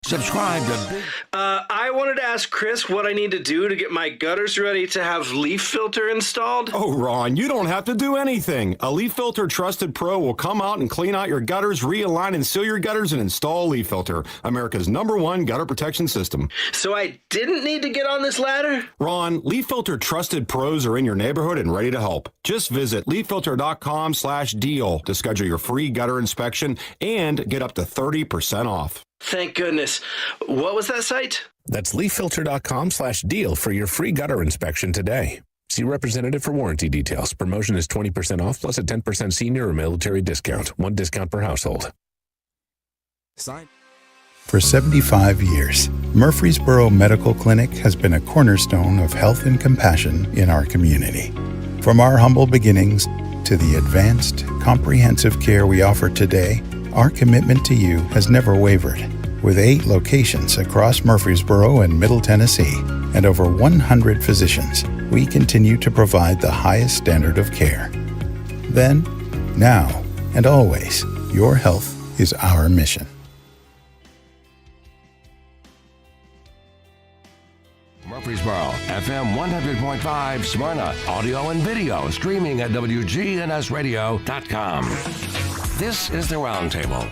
Subscribe to I wanted to ask Chris what I need to do to get my gutters ready to have leaf filter installed. Oh, Ron, you don't have to do anything. A Leaf Filter Trusted Pro will come out and clean out your gutters, realign and seal your gutters, and install Leaf Filter, America's #1 gutter protection system. So I didn't need to get on this ladder? Ron, Leaf Filter Trusted Pros are in your neighborhood and ready to help. Just visit leaffilter.com/deal to schedule your free gutter inspection and get up to 30% off. Thank goodness. What was that site? That's leaffilter.com/deal for your free gutter inspection today. See representative for warranty details. Promotion is 20% off plus a 10% senior or military discount. One discount per household. For 75 years, Murfreesboro Medical Clinic has been a cornerstone of health and compassion in our community. From our humble beginnings to the advanced, comprehensive care we offer today, our commitment to you has never wavered. With 8 locations across Murfreesboro and Middle Tennessee and over 100 physicians, we continue to provide the highest standard of care. Then, now, and always, your health is our mission. Murfreesboro, FM 100.5 Smyrna, audio and video streaming at wgnsradio.com. This is the Roundtable.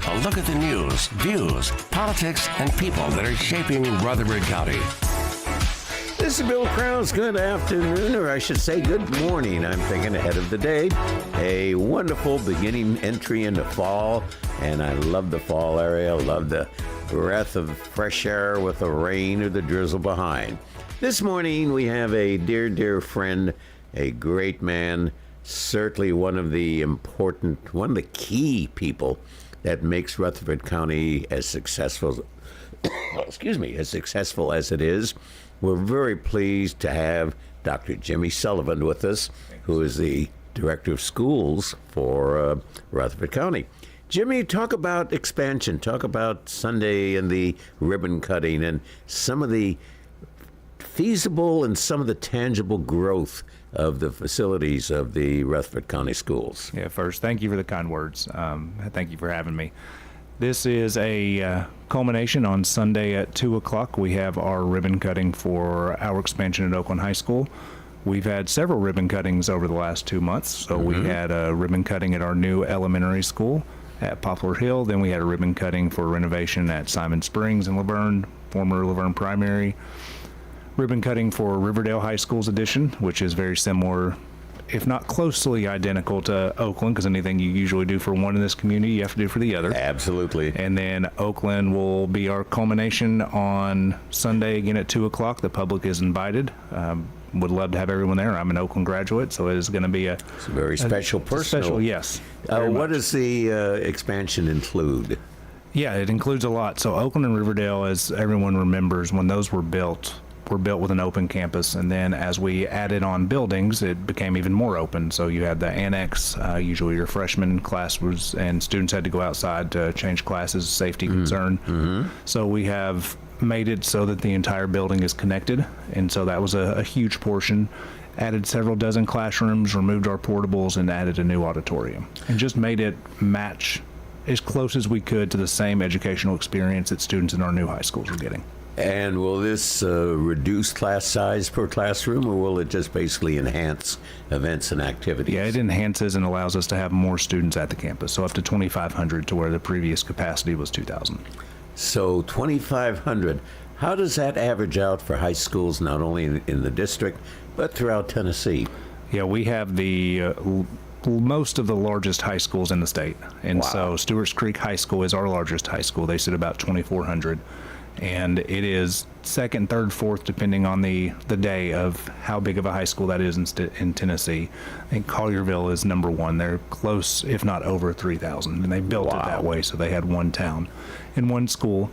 A look at the news, views, politics, and people that are shaping Rutherford County. This is Bill Krause. Good afternoon, or I should say good morning. I'm thinking ahead of the day. A wonderful beginning entry into fall, and I love the fall area. I love the breath of fresh air with the rain or the drizzle behind. This morning we have a dear, dear friend, a great man, certainly one of the key people that makes Rutherford County as successful, as successful as it is. We're very pleased to have Dr. Jimmy Sullivan with us, who is the Director of Schools for Rutherford County. Jimmy, talk about expansion. Talk about Sunday and the ribbon cutting and some of the feasible and some of the tangible growth of the facilities of the Rutherford County schools. Yeah, first, thank you for the kind words. Thank you for having me. This is a culmination on Sunday at 2 o'clock. We have our ribbon cutting for our expansion at Oakland High School. We've had several ribbon cuttings over the last 2 months. So we had a ribbon cutting at our new elementary school at Poplar Hill. Then we had a ribbon cutting for renovation at Simon Springs in Laverne, former Laverne Primary. Ribbon cutting for Riverdale High School's addition, which is very similar, if not closely identical to Oakland, because anything you usually do for one in this community, you have to do for the other. Absolutely. And then Oakland will be our culmination on Sunday again at 2 o'clock. The public is invited. Would love to have everyone there. I'm an Oakland graduate, so it is going to be It's a very special personal. Special, yes. What does the expansion include? Yeah, it includes a lot. So Oakland and Riverdale, as everyone remembers, when those were built with an open campus, and then as we added on buildings, it became even more open. So you had the annex, usually your freshman class and students had to go outside to change classes, safety concern. So we have made it so that the entire building is connected, and so that was a huge portion. Added several dozen classrooms, removed our portables, and added a new auditorium, and just made it match as close as we could to the same educational experience that students in our new high schools are getting. And will this reduce class size per classroom, or will it just basically enhance events and activities? Yeah, it enhances and allows us to have more students at the campus, so up to 2,500 to where the previous capacity was 2,000. So 2,500. How does that average out for high schools, not only in the district, but throughout Tennessee? Yeah, we have the most of the largest high schools in the state. And so Stewart's Creek High School is our largest high school. They sit about 2,400. And it is second, third, fourth, depending on the day of how big of a high school that is in Tennessee. I think Collierville is number one. They're close, if not over 3,000. And they built it that way, so they had one town and one school.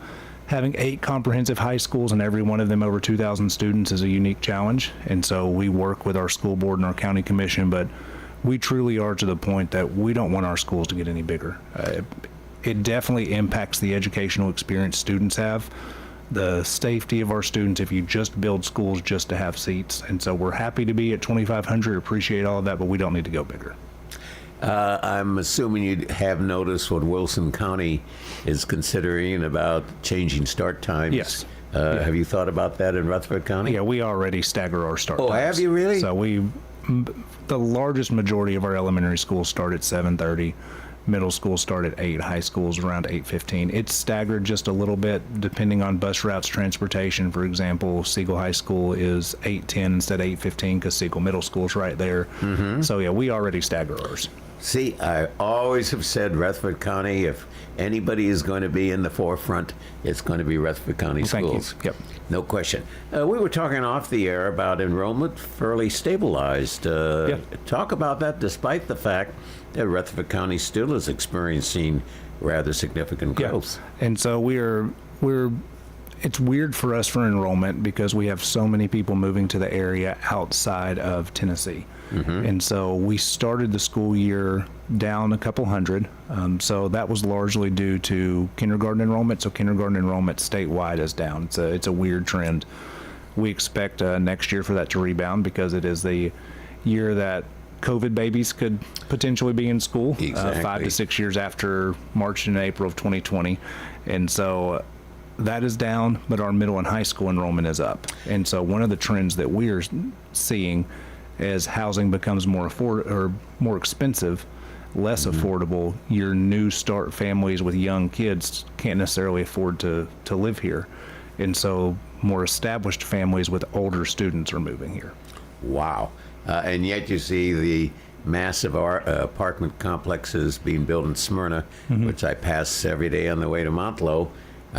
Having 8 comprehensive high schools and every one of them over 2,000 students is a unique challenge. And so we work with our school board and our county commission, but we truly are to the point that we don't want our schools to get any bigger. It definitely impacts the educational experience students have, the safety of our students if you just build schools just to have seats. And so we're happy to be at 2,500, appreciate all of that, but we don't need to go bigger. I'm assuming you have noticed what Wilson County is considering about changing start times. Yes. Have you thought about that in Rutherford County? Yeah, we already stagger our start times. Oh, have you really? So the largest majority of our elementary schools start at 7:30. Middle schools start at 8, high schools around 8:15. It's staggered just a little bit depending on bus routes, transportation. For example, Siegel High School is 8:10 instead of 8:15 because Siegel Middle School is right there. Mm-hmm. So yeah, we already stagger ours. See, I always have said Rutherford County, if anybody is going to be in the forefront, it's going to be Rutherford County schools. Thank you. Yep. No question. We were talking off the air about enrollment fairly stabilized. Talk about that despite the fact that Rutherford County still is experiencing rather significant growth. Yeah. And so it's weird for us for enrollment because we have so many people moving to the area outside of Tennessee. Mm-hmm. And so we started the school year down a couple hundred. So that was largely due to kindergarten enrollment. So kindergarten enrollment statewide is down. It's a weird trend. We expect next year for that to rebound because it is the year that COVID babies could potentially be in school. Exactly. 5 to 6 years after March and April of 2020. And so that is down, but our middle and high school enrollment is up. And so one of the trends that we're seeing as housing becomes more expensive, less affordable, your new start families with young kids can't necessarily afford to live here. And so more established families with older students are moving here. Wow. And yet you see the massive apartment complexes being built in Smyrna, mm-hmm. which I pass every day on the way to Montlow.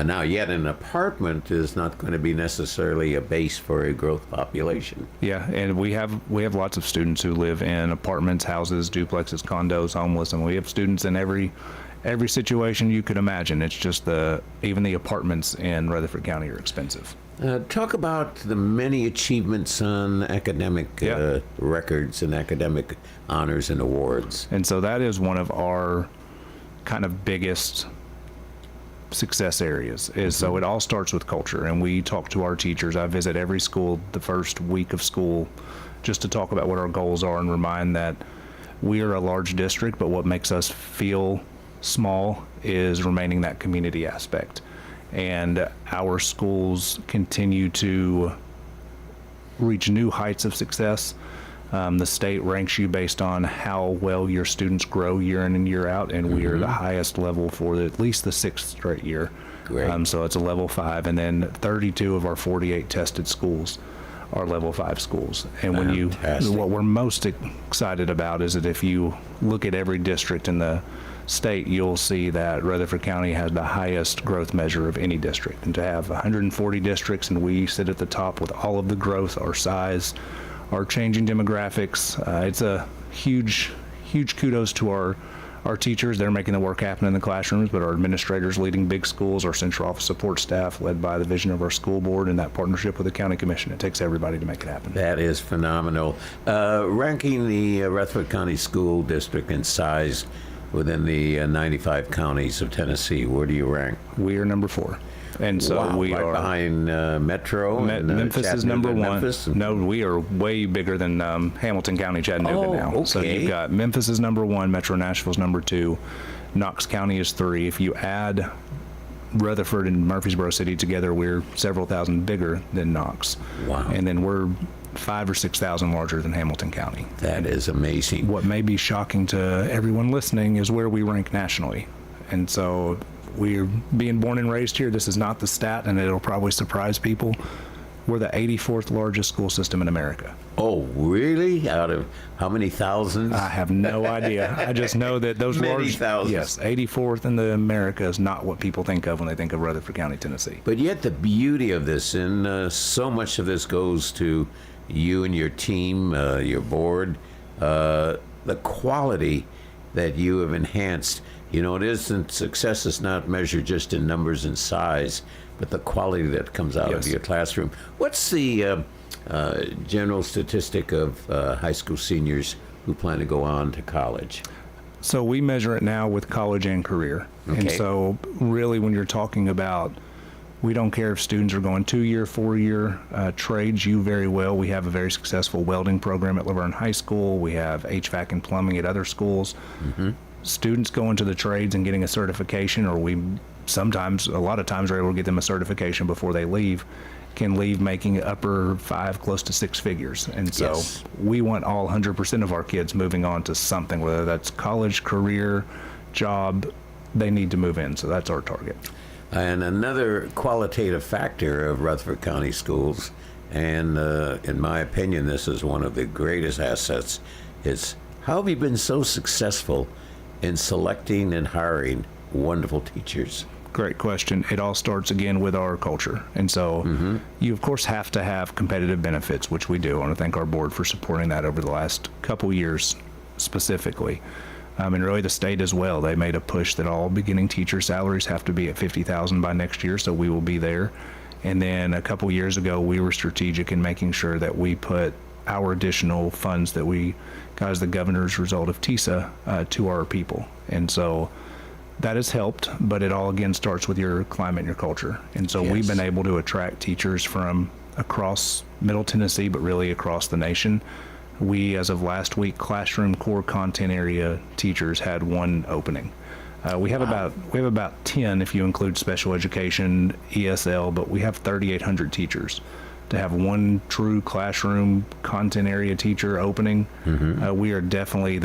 Now, yet an apartment is not going to be necessarily a base for a growth population. Yeah, and we have lots of students who live in apartments, houses, duplexes, condos, homeless, and we have students in every situation you could imagine. It's just even the apartments in Rutherford County are expensive. Talk about the many achievements on academic records and academic honors and awards. And so that is one of our kind of biggest success areas. So it all starts with culture, and we talk to our teachers. I visit every school the first week of school just to talk about what our goals are and remind that we are a large district, but what makes us feel small is remaining that community aspect. And our schools continue to reach new heights of success. The state ranks you based on how well your students grow year in and year out, and we are the highest level for at least the 6th straight year. Great. So it's a level 5, and then 32 of our 48 tested schools are level 5 schools. And what we're most excited about is that if you look at every district in the state, you'll see that Rutherford County has the highest growth measure of any district. And to have 140 districts, and we sit at the top with all of the growth, our size, our changing demographics, it's a huge kudos to our teachers. They're making the work happen in the classrooms, but our administrators leading big schools, our central office support staff led by the vision of our school board and that partnership with the county commission. It takes everybody to make it happen. That is phenomenal. Ranking the Rutherford County School District in size within the 95 counties of Tennessee, where do you rank? We are number 4. And so we are behind Metro. Memphis is number 1. Memphis. No, we are way bigger than Hamilton County, Chattanooga now. Okay. So you've got Memphis is number 1, Metro Nashville's number 2, Knox County is 3. If you add Rutherford and Murfreesboro City together, we're several thousand bigger than Knox. Wow. And then we're 5,000 or 6,000 larger than Hamilton County. That is amazing. What may be shocking to everyone listening is where we rank nationally. And so we're being born and raised here. This is not the stat, and it'll probably surprise people. We're the 84th largest school system in America. Oh, really? Out of how many thousands? I have no idea. I just know that those many thousands. Yes, 84th in the America is not what people think of when they think of Rutherford County, Tennessee. But yet the beauty of this, and so much of this goes to you and your team, your board, the quality that you have enhanced. You know, success is not measured just in numbers and size, but the quality that comes out of your classroom. What's the general statistic of high school seniors who plan to go on to college? So we measure it now with college and career. Okay. And so really when you're talking about We don't care if students are going 2-year, 4-year trades. You very well. We have a very successful welding program at Laverne High School. We have HVAC and plumbing at other schools. Students go into the trades and getting a certification, or a lot of times, we're able to get them a certification before they leave, can leave making upper 5, close to 6 figures. And so we want all 100% of our kids moving on to something, whether that's college, career, job, they need to move in. So that's our target. And another qualitative factor of Rutherford County schools, and in my opinion, this is one of the greatest assets, is how have you been so successful in selecting and hiring wonderful teachers? Great question. It all starts again with our culture. And so you, of course, have to have competitive benefits, which we do. I want to thank our board for supporting that over the last couple years specifically. And really the state as well. They made a push that all beginning teacher salaries have to be at $50,000 by next year, so we will be there. And then a couple years ago, we were strategic in making sure that we put our additional funds that we got as the governor's result of TISA to our people. And so that has helped, but it all again starts with your climate and your culture. And so we've been able to attract teachers from across Middle Tennessee, but really across the nation. We, as of last week, classroom core content area teachers had 1 opening. We have about 10 if you include special education, ESL, but we have 3,800 teachers. To have 1 true classroom content area teacher opening, we are definitely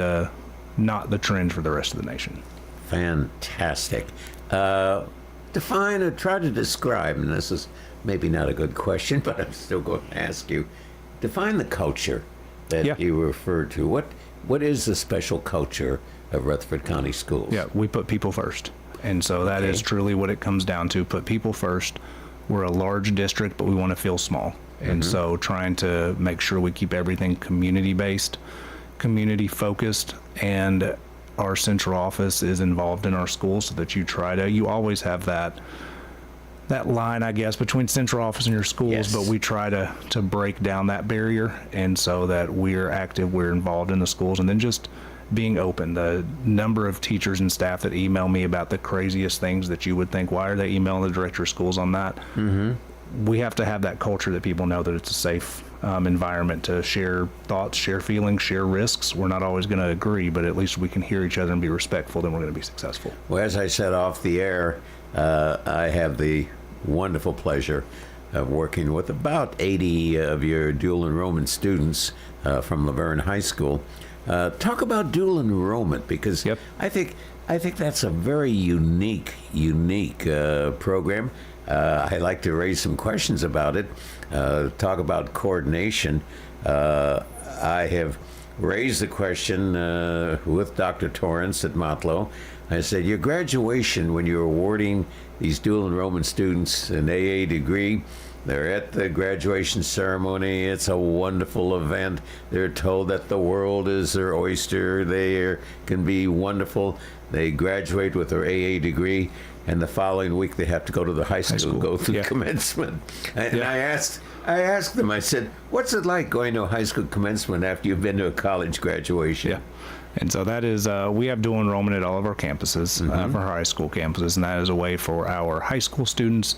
not the trend for the rest of the nation. Fantastic. Define or try to describe, and this is maybe not a good question, but I'm still going to ask you, define the culture that you referred to. What is the special culture of Rutherford County Schools? Yeah, we put people first. And so that is truly what it comes down to, put people first. We're a large district, but we want to feel small. And so trying to make sure we keep everything community-based, community-focused, and our central office is involved in our schools so that you always have that line, I guess, between central office and your schools, but we try to break down that barrier, and so that we're active, we're involved in the schools, and then just being open. The number of teachers and staff that email me about the craziest things that you would think, why are they emailing the director of schools on that? We have to have that culture that people know that it's a safe environment to share thoughts, share feelings, share risks. We're not always going to agree, but at least we can hear each other and be respectful, then we're going to be successful. Well, as I said off the air, I have the wonderful pleasure of working with about 80 of your dual enrollment students from Laverne High School. Talk about dual enrollment, because I think that's a very unique program. I like to raise some questions about it. Talk about coordination. I have raised the question with Dr. Torrance at Motlow. I said, your graduation, when you're awarding these dual enrollment students an AA degree, they're at the graduation ceremony. It's a wonderful event. They're told that the world is their oyster. They can be wonderful. They graduate with their AA degree, and the following week they have to go to the high school. Go through commencement. And I asked them, I said, what's it like going to a high school commencement after you've been to a college graduation? Yeah. And so that is, we have dual enrollment at all of our campuses, for our high school campuses, and that is a way for our high school students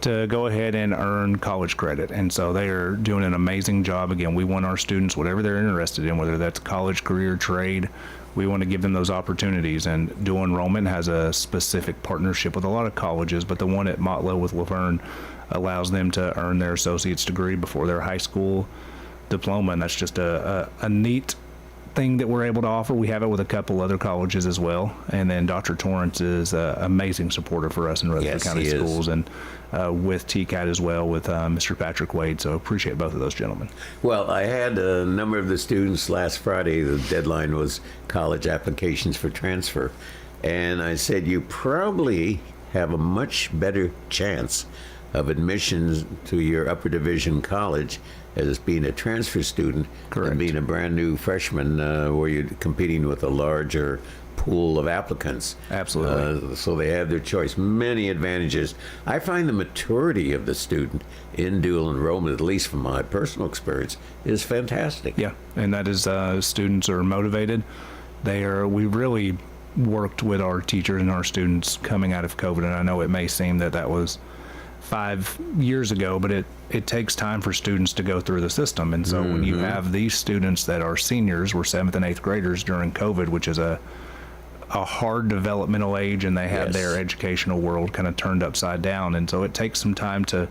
to go ahead and earn college credit. And so they are doing an amazing job. Again, we want our students, whatever they're interested in, whether that's college, career, trade, we want to give them those opportunities. And dual enrollment has a specific partnership with a lot of colleges, but the one at Motlow with Laverne allows them to earn their associate's degree before their high school diploma. And that's just a neat thing that we're able to offer. We have it with a couple other colleges as well. And then Dr. Torrance is an amazing supporter for us in Rutherford County Schools, and with TCAT as well with Mr. Patrick Wade. So appreciate both of those gentlemen. Well, I had a number of the students last Friday. The deadline was college applications for transfer. And I said, you probably have a much better chance of admissions to your upper division college as being a transfer student than being a brand new freshman where you're competing with a larger pool of applicants. Absolutely. So they have their choice. Many advantages. I find the maturity of the student in dual enrollment, at least from my personal experience, is fantastic. Yeah, and that is students are motivated. We really worked with our teachers and our students coming out of COVID, and I know it may seem that was 5 years ago, but it takes time for students to go through the system. And so when you have these students that are seniors, were 7th and 8th graders during COVID, which is a hard developmental age, and they had their educational world kind of turned upside down. And so it takes some time to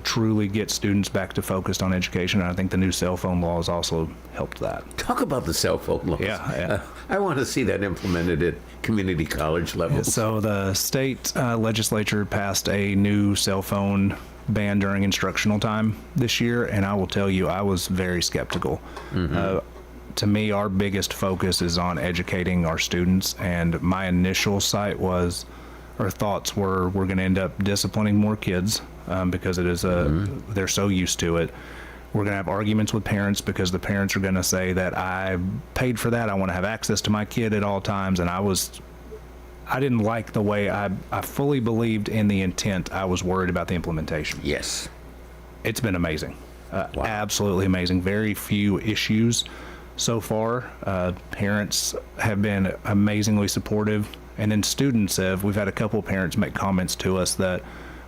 truly get students back to focused on education. And I think the new cell phone laws also helped that. Talk about the cell phone laws. Yeah. I want to see that implemented at community college levels. So the state legislature passed a new cell phone ban during instructional time this year, and I will tell you, I was very skeptical. To me, our biggest focus is on educating our students, and my initial thoughts were we're going to end up disciplining more kids because it is they're so used to it. We're going to have arguments with parents because the parents are going to say that I paid for that, I want to have access to my kid at all times, and I didn't like the way I fully believed in the intent. I was worried about the implementation. Yes. It's been amazing. Absolutely amazing. Very few issues so far. Parents have been amazingly supportive, and then students we've had a couple of parents make comments to us that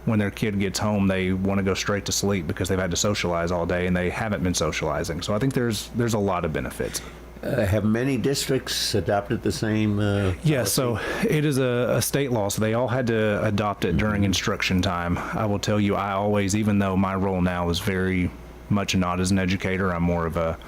when their kid gets home, they want to go straight to sleep because they've had to socialize all day and they haven't been socializing. So I think there's a lot of benefits. Have many districts adopted the same? Yes, so it is a state law, so they all had to adopt it during instruction time. I will tell you, I always, even though my role now is very much not as an educator, I'm more of a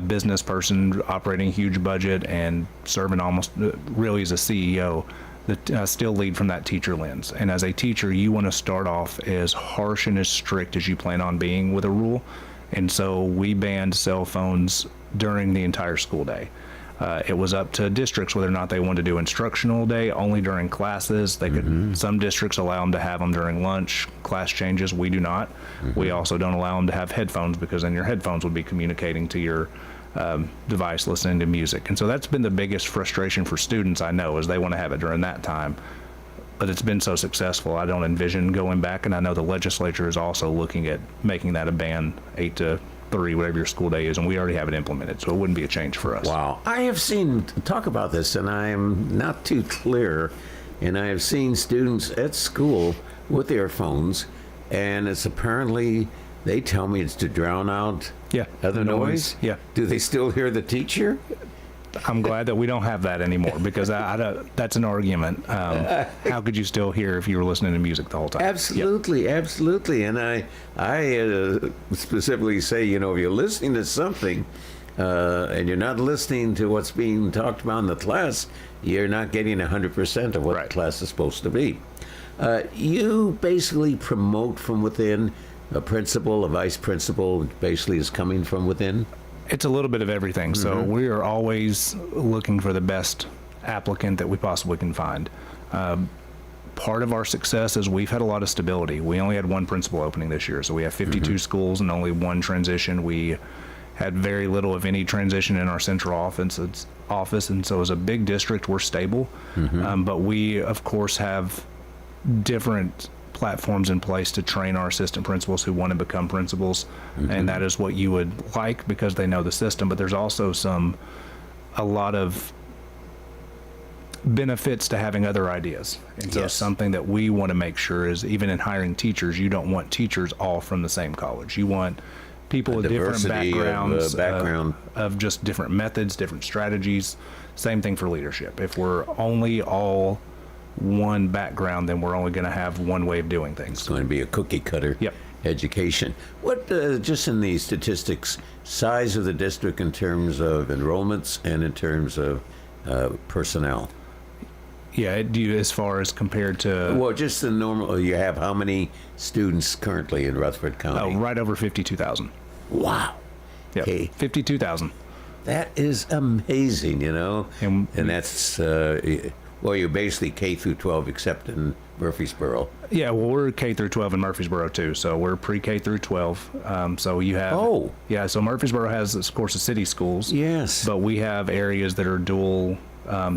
business person operating a huge budget and serving almost really as a CEO, that still lead from that teacher lens. And as a teacher, you want to start off as harsh and as strict as you plan on being with a rule. And so we banned cell phones during the entire school day. It was up to districts whether or not they wanted to do instructional day only during classes. They could. Some districts allow them to have them during lunch, class changes. We do not. We also don't allow them to have headphones because then your headphones would be communicating to your device listening to music. And so that's been the biggest frustration for students, I know, is they want to have it during that time. But it's been so successful, I don't envision going back. And I know the legislature is also looking at making that a ban, 8 to 3, whatever your school day is, and we already have it implemented, so it wouldn't be a change for us. Wow. I have seen, talk about this, and I am not too clear, and I have seen students at school with earphones, and it's apparently, they tell me it's to drown out other noise. Yeah. Do they still hear the teacher? I'm glad that we don't have that anymore, because that's an argument. How could you still hear if you were listening to music the whole time? Absolutely, absolutely. And I specifically say, if you're listening to something and you're not listening to what's being talked about in the class, you're not getting 100% of what the class is supposed to be. You basically promote from within. A principal, a vice principal, basically is coming from within. It's a little bit of everything. So we are always looking for the best applicant that we possibly can find. Part of our success is we've had a lot of stability. We only had one principal opening this year, so we have 52 schools and only one transition. We had very little of any transition in our central office, and so as a big district, we're stable. But we, of course, have different platforms in place to train our assistant principals who want to become principals, and that is what you would like because they know the system. But there's also a lot of benefits to having other ideas, and so something that we want to make sure is, even in hiring teachers, you don't want teachers all from the same college. You want people with different backgrounds, of just different methods, different strategies. Same thing for leadership. If we're only all one background, then we're only going to have one way of doing things. It's going to be a cookie cutter education. What, just in the statistics, size of the district in terms of enrollments and in terms of personnel? Yeah, as far as compared to... Well, just the normal, you have how many students currently in Rutherford County? Oh, right over 52,000. Wow. Yeah, okay. 52,000. That is amazing, And that's... well, you're basically K through 12, except in Murfreesboro. Yeah, well, we're K through 12 in Murfreesboro too, so we're pre-K through 12. So you have... Oh. Yeah, so Murfreesboro has, of course, the city schools. Yes. But we have areas that are dual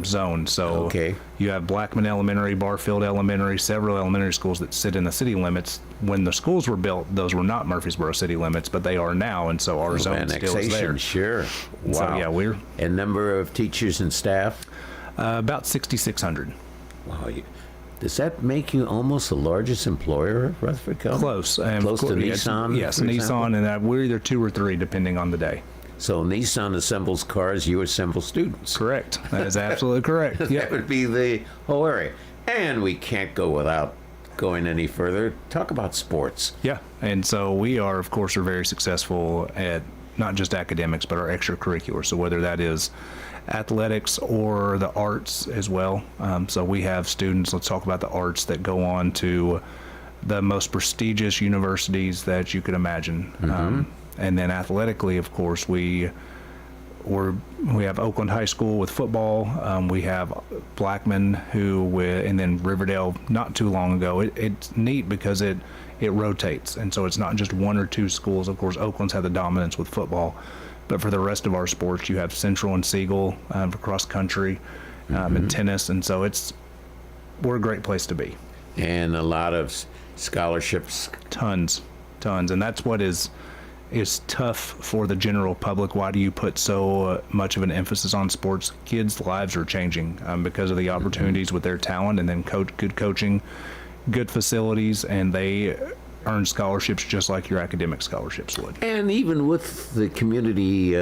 zoned. So you have Blackman Elementary, Barfield Elementary, several elementary schools that sit in the city limits. When the schools were built, those were not Murfreesboro city limits, but they are now, and so our zone still is there. Sure. Wow. So, yeah, we're... And number of teachers and staff? About 6,600. Wow. Does that make you almost the largest employer of Rutherford County? Close. Close to Nissan? Yes, for Nissan, example? and we're either 2 or 3, depending on the day. So Nissan assembles cars, you assemble students. Correct. That is absolutely correct. That Yeah. would be the whole area. And we can't go without going any further. Talk about sports. Yeah. And so we are, of course, are very successful at not just academics, but our extracurricular. So whether that is athletics or the arts as well. So we have students, let's talk about the arts, that go on to the most prestigious universities that you could imagine. And then athletically, of course, we have Oakland High School with football. We have Blackman, and then Riverdale not too long ago. It's neat because it rotates, and so it's not just 1 or 2 schools. Of course, Oakland's had the dominance with football, but for the rest of our sports, you have Central and Siegel for cross country and tennis, and so we're a great place to be. And a lot of scholarships. Tons, and that's what is tough for the general public. Why do you put so much of an emphasis on sports? Kids' lives are changing because of the opportunities with their talent, and then good coaching, good facilities, and they earn scholarships just like your academic scholarships would. And even with the community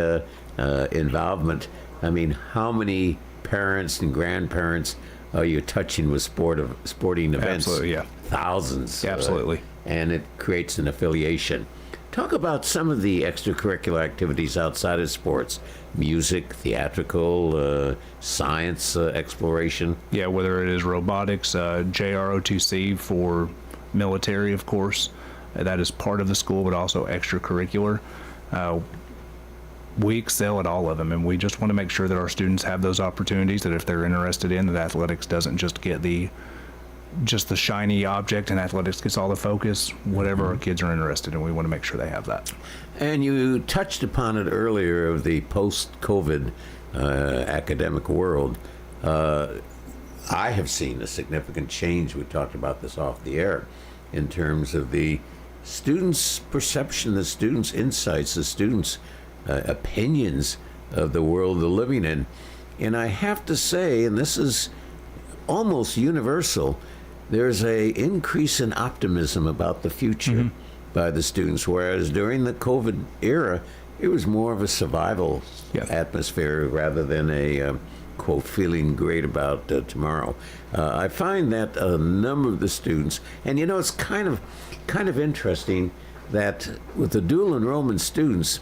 involvement, I mean, how many parents and grandparents are you touching with sporting events? Absolutely, yeah. Thousands. Absolutely. And it creates an affiliation. Talk about some of the extracurricular activities outside of sports. Music, theatrical, science exploration. Yeah, whether it is robotics, JROTC for military, of course. That is part of the school, but also extracurricular. We excel at all of them, and we just want to make sure that our students have those opportunities, that if they're interested in, that athletics doesn't just get the shiny object and athletics gets all the focus. Whatever our kids are interested in, we want to make sure they have that. And you touched upon it earlier of the post-COVID academic world. I have seen a significant change. We talked about this off the air in terms of the students' perception, the students' insights, the students' opinions of the world they're living in. And I have to say, and this is almost universal, there's a increase in optimism about the future by the students, whereas during the COVID era, it was more of a survival atmosphere rather than a quote, feeling great about tomorrow. I find that a number of the students, and you know, it's kind of interesting that with the dual enrollment students,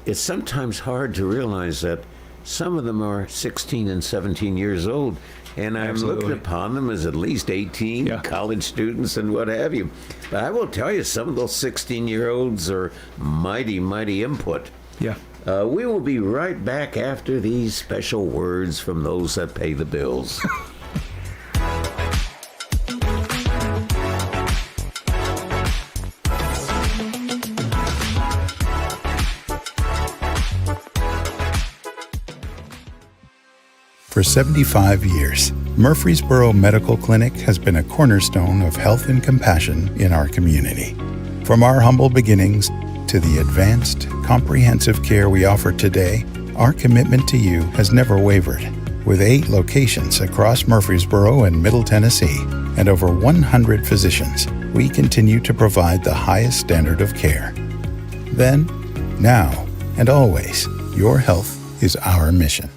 it's sometimes hard to realize that some of them are 16 and 17 years old, and I'm looking upon them as at least 18, college students and what have you. But I will tell you, some of those 16-year-olds are mighty, mighty input. Yeah. We will be right back after these special words from those that pay the bills. For 75 years, Murfreesboro Medical Clinic has been a cornerstone of health and compassion in our community. From our humble beginnings to the advanced, comprehensive care we offer today, our commitment to you has never wavered. With 8 locations across Murfreesboro and Middle Tennessee and over 100 physicians, we continue to provide the highest standard of care. Then, now, and always, your health is our mission.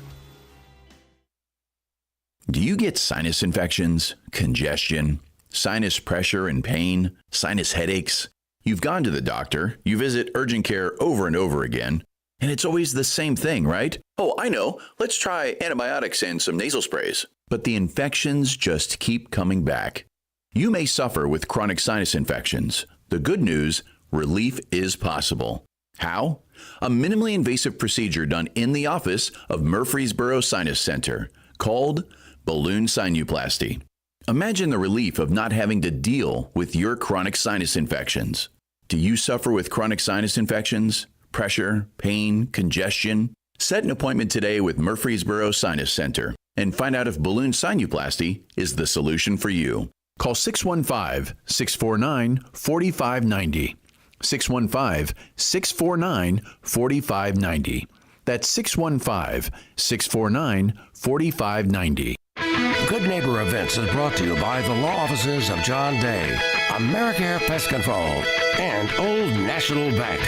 Do you get sinus infections, congestion, sinus pressure and pain, sinus headaches? You've gone to the doctor, you visit urgent care over and over again, and it's always the same thing, right? Oh, I know. Let's try antibiotics and some nasal sprays. But the infections just keep coming back. You may suffer with chronic sinus infections. The good news, relief is possible. How? A minimally invasive procedure done in the office of Murfreesboro Sinus Center called balloon sinuplasty. Imagine the relief of not having to deal with your chronic sinus infections. Do you suffer with chronic sinus infections, pressure, pain, congestion? Set an appointment today with Murfreesboro Sinus Center and find out if balloon sinuplasty is the solution for you. Call 615-649-4590. 615-649-4590. That's 615-649-4590. Good Neighbor Events is brought to you by the law offices of John Day, AmeriCare Pest Control, and Old National Bank.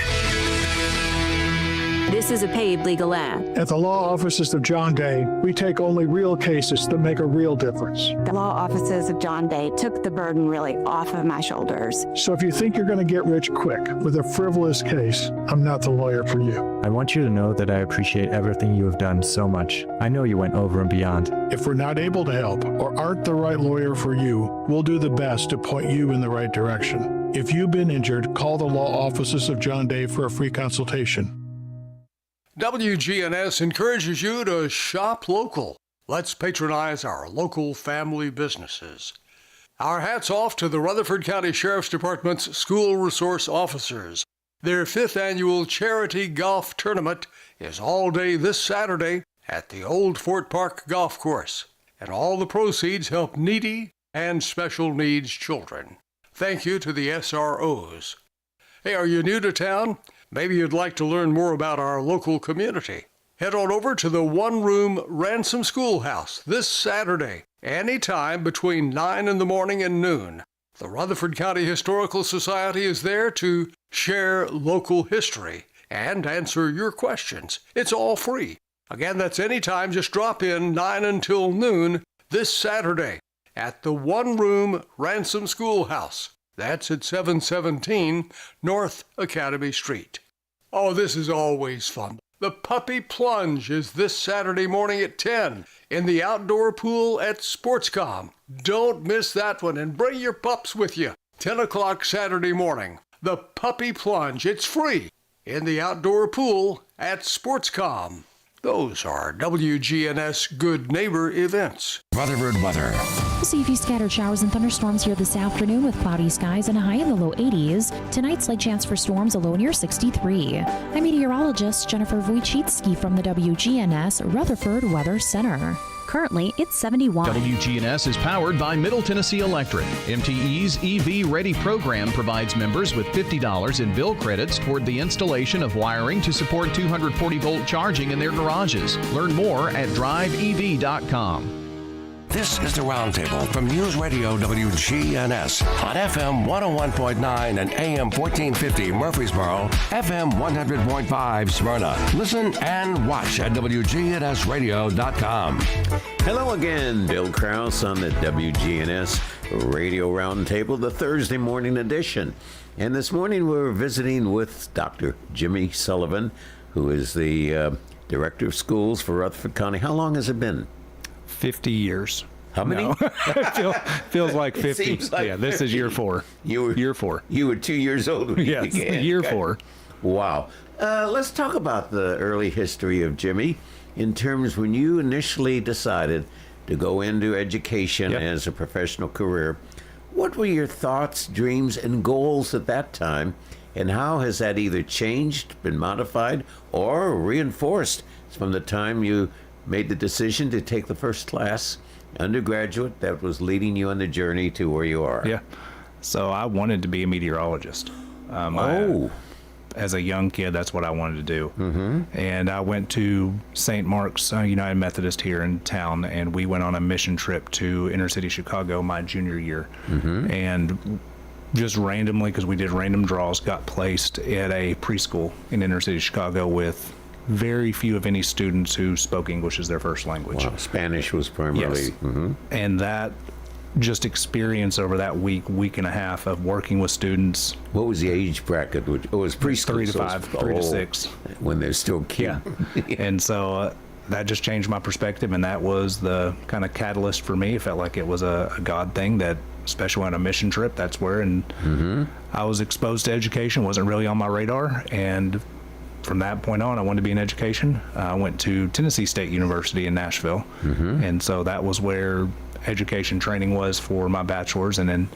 This is a paid legal ad. At the law offices of John Day, we take only real cases that make a real difference. The law offices of John Day took the burden really off of my shoulders. So if you think you're going to get rich quick with a frivolous case, I'm not the lawyer for you. I want you to know that I appreciate everything you have done so much. I know you went over and beyond. If we're not able to help or aren't the right lawyer for you, we'll do the best to point you in the right direction. If you've been injured, call the law offices of John Day for a free consultation. WGNS encourages you to shop local. Let's patronize our local family businesses. Our hats off to the Rutherford County Sheriff's Department's school resource officers. Their 5th annual charity golf tournament is all day this Saturday at the Old Fort Park Golf Course, and all the proceeds help needy and special needs children. Thank you to the SROs. Hey, are you new to town? Maybe you'd like to learn more about our local community. Head on over to the one-room Ransom Schoolhouse this Saturday, anytime between 9 in the morning and noon. The Rutherford County Historical Society is there to share local history and answer your questions. It's all free. Again, that's anytime. Just drop in 9 until noon this Saturday at the one-room Ransom Schoolhouse. That's at 717 North Academy Street. Oh, this is always fun. The Puppy Plunge is this Saturday morning at 10 in the outdoor pool at Sportscom. Don't miss that one, and bring your pups with you. 10 o'clock Saturday morning. The Puppy Plunge. It's free in the outdoor pool at Sportscom. Those are WGNS Good Neighbor events. Rutherford weather. We'll see a few scattered showers and thunderstorms here this afternoon with cloudy skies and a high in the low 80s. Tonight, slight chance for storms, a low near 63. I'm meteorologist Jennifer Wojcicki from the WGNS Rutherford Weather Center. Currently, it's 71. WGNS is powered by Middle Tennessee Electric. MTE's EV Ready program provides members with $50 in bill credits toward the installation of wiring to support 240-volt charging in their garages. Learn more at driveev.com. This is the Roundtable from News Radio WGNS on FM 101.9 and AM 1450 Murfreesboro, FM 100.5 Smyrna. Listen and watch at wgnsradio.com. Hello again, Bill Krause on the WGNS Radio Roundtable, the Thursday morning edition. And this morning we're visiting with Dr. Jimmy Sullivan, who is the Director of Schools for Rutherford County. How long has it been? 50 years. How many? No. feels like 50. Like yeah, this 50. Is year 4. Year 4. You were 2 years old when you began. Year 4. Wow. Let's talk about the early history of Jimmy in terms when you initially decided to go into education as a professional career. What were your thoughts, dreams, and goals at that time, and how has that either changed, been modified, or reinforced from the time you made the decision to take the first class undergraduate that was leading you on the journey to where you are? Yeah. So I wanted to be a meteorologist. As a young kid, that's what I wanted to do. Mm-hmm. And I went to St. Mark's United Methodist here in town, and we went on a mission trip to inner city Chicago my junior year. Mm-hmm. And just randomly, because we did random draws, got placed at a preschool in inner city Chicago with very few, if any, students who spoke English as their first language. Wow. Spanish was primarily. Yes. Mm-hmm. And that just experience over that week and a half of working with students. What was the age bracket? It was preschool. 3 to 5, 3 to 6. When they're still kids. Yeah. And so that just changed my perspective, and that was the kind of catalyst for me. It felt like it was a God thing that, especially on a mission trip, that's where. And I was exposed to education, wasn't really on my radar. And from that point on, I wanted to be in education. I went to Tennessee State University in Nashville. Mm-hmm. And so that was where education training was for my bachelor's. And then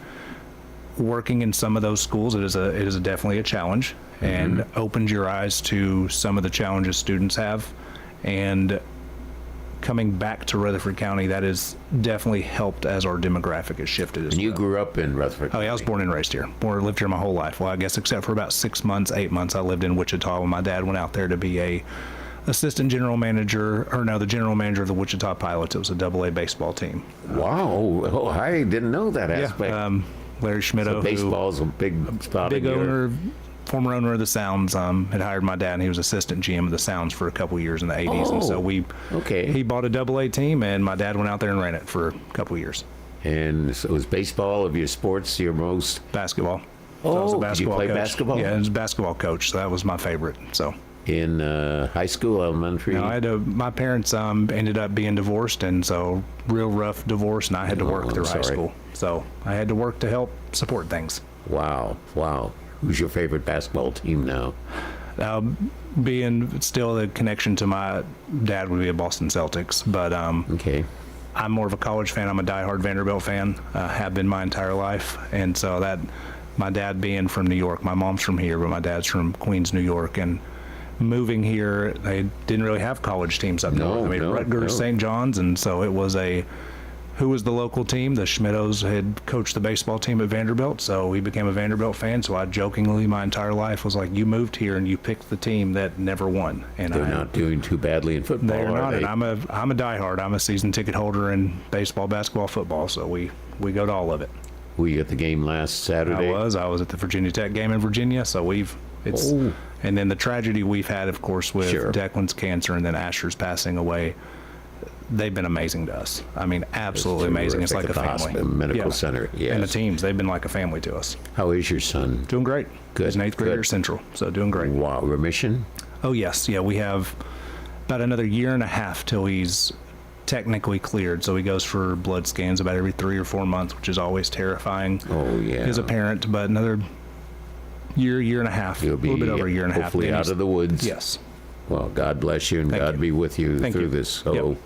working in some of those schools, it is definitely a challenge, and opens your eyes to some of the challenges students have. And coming back to Rutherford County, that has definitely helped as our demographic has shifted as well. You grew up in Rutherford County? Oh, yeah, I was born and raised here. Lived here my whole life. Well, I guess except for about 6 months, 8 months, I lived in Wichita when my dad went out there to be a assistant general manager, the general manager of the Wichita Pilots. It was a AA baseball team. Wow. I didn't know that aspect. Larry Schmitto, so baseball's a big spot. Big owner, former owner of the Sounds, had hired my dad, and he was assistant GM of the Sounds for a couple years in the 80s. And so he bought a AA team, and my dad went out there and ran it for a couple years. And so was baseball of your sports your most? Basketball. So I was a basketball did you play coach. basketball? Yeah, I was a basketball coach, so that was my favorite. So in high school, elementary? No, my parents ended up being divorced, and so real rough divorce, and I had to work through high school. So I had to work to help support things. Wow. Who's your favorite basketball team now? Being still the connection to my dad would be a Boston Celtics, but okay. I'm more of a college fan. I'm a diehard Vanderbilt fan, have been my entire life, and so that my dad being from New York, my mom's from here, but my dad's from Queens, New York, and moving here, they didn't really have college teams up north. I mean, Rutgers, St. John's, and so it was who was the local team? The Schmittos had coached the baseball team at Vanderbilt, so we became a Vanderbilt fan. So I jokingly, my entire life was like, you moved here and you picked the team that never won. And they're not doing too badly in football, they're not. They? And I'm a diehard. I'm a season ticket holder in baseball, basketball, football, so we go to all of it. Were you at the game last Saturday? I was at the Virginia Tech game in Virginia, so and then the tragedy we've had, of course, with Declan's cancer and then Asher's passing away. They've been amazing to us. I mean, absolutely amazing. It's like a family. Hospital, medical center, yes. And the teams, they've been like a family to us. How is your son? Doing great. Good. He's an 8th grader Central, so doing great. Wow, remission? Oh, yes. Yeah, we have about another year and a half till he's technically cleared. So he goes for blood scans about every 3 or 4 months, which is always terrifying as a parent. But another year and a half, You'll be a little bit over a year and a half. Hopefully out of the woods. Yes. Well, God bless you, and God be with you through this whole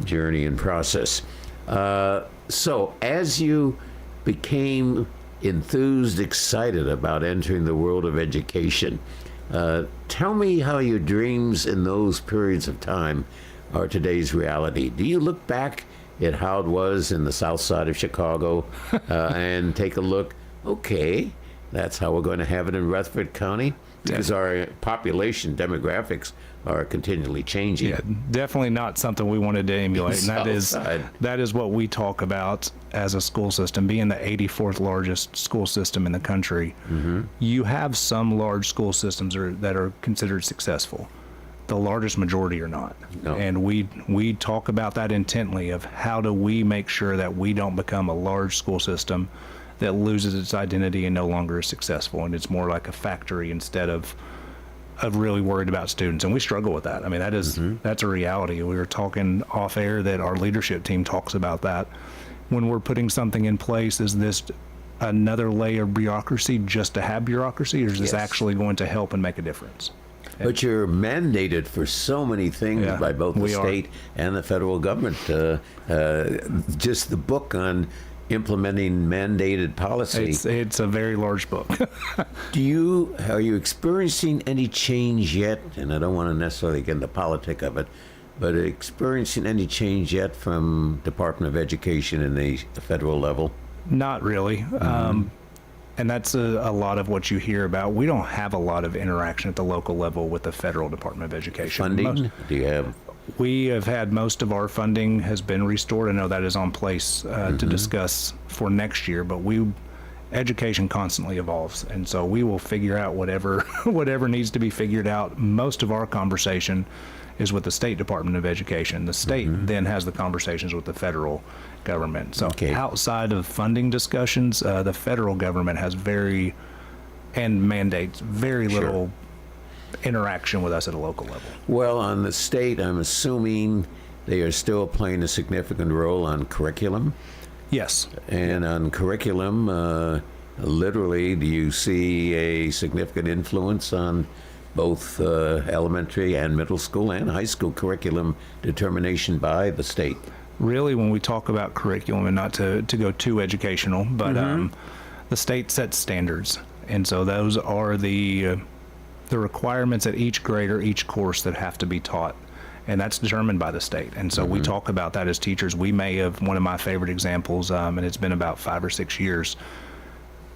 journey and process. So as you became enthused, excited about entering the world of education, tell me how your dreams in those periods of time are today's reality. Do you look back at how it was in the south side of Chicago and take a look, okay, that's how we're going to have it in Rutherford County? Because our population demographics are continually changing. Yeah, definitely not something we wanted to emulate. And that is what we talk about as a school system, being the 84th largest school system in the country. Mm-hmm. You have some large school systems that are considered successful. The largest majority are not. No. And we talk about that intently of how do we make sure that we don't become a large school system that loses its identity and no longer is successful, and it's more like a factory instead of really worried about students. And we struggle with that. I mean, that's a reality. We were talking off air that our leadership team talks about that. When we're putting something in place, is this another layer of bureaucracy just to have bureaucracy, or is this actually going to help and make a difference? But you're mandated for so many things by both the state and the federal government. Just the book on implementing mandated policy. It's a very large book. Are you experiencing any change yet? And I don't want to necessarily get into the politic of it, but experiencing any change yet from Department of Education in the federal level? Not really. Mm-hmm. And that's a lot of what you hear about. We don't have a lot of interaction at the local level with the federal Department of Education. Funding? Do you have? We have had most of our funding has been restored. I know that is on place to discuss for next year, but education constantly evolves, and so we will figure out whatever needs to be figured out. Most of our conversation is with the State Department of Education. The state then has the conversations with the federal government. So outside of funding discussions, the federal government has mandates very little interaction with us at a local level. Well, on the state, I'm assuming they are still playing a significant role on curriculum. Yes. And on curriculum, literally, do you see a significant influence on both elementary and middle school and high school curriculum determination by the state? Really, when we talk about curriculum, and not to go too educational, but the state sets standards, and so those are the requirements at each grade or each course that have to be taught, and that's determined by the state. And so we talk about that as teachers. We may have, one of my favorite examples, and it's been about 5 or 6 years,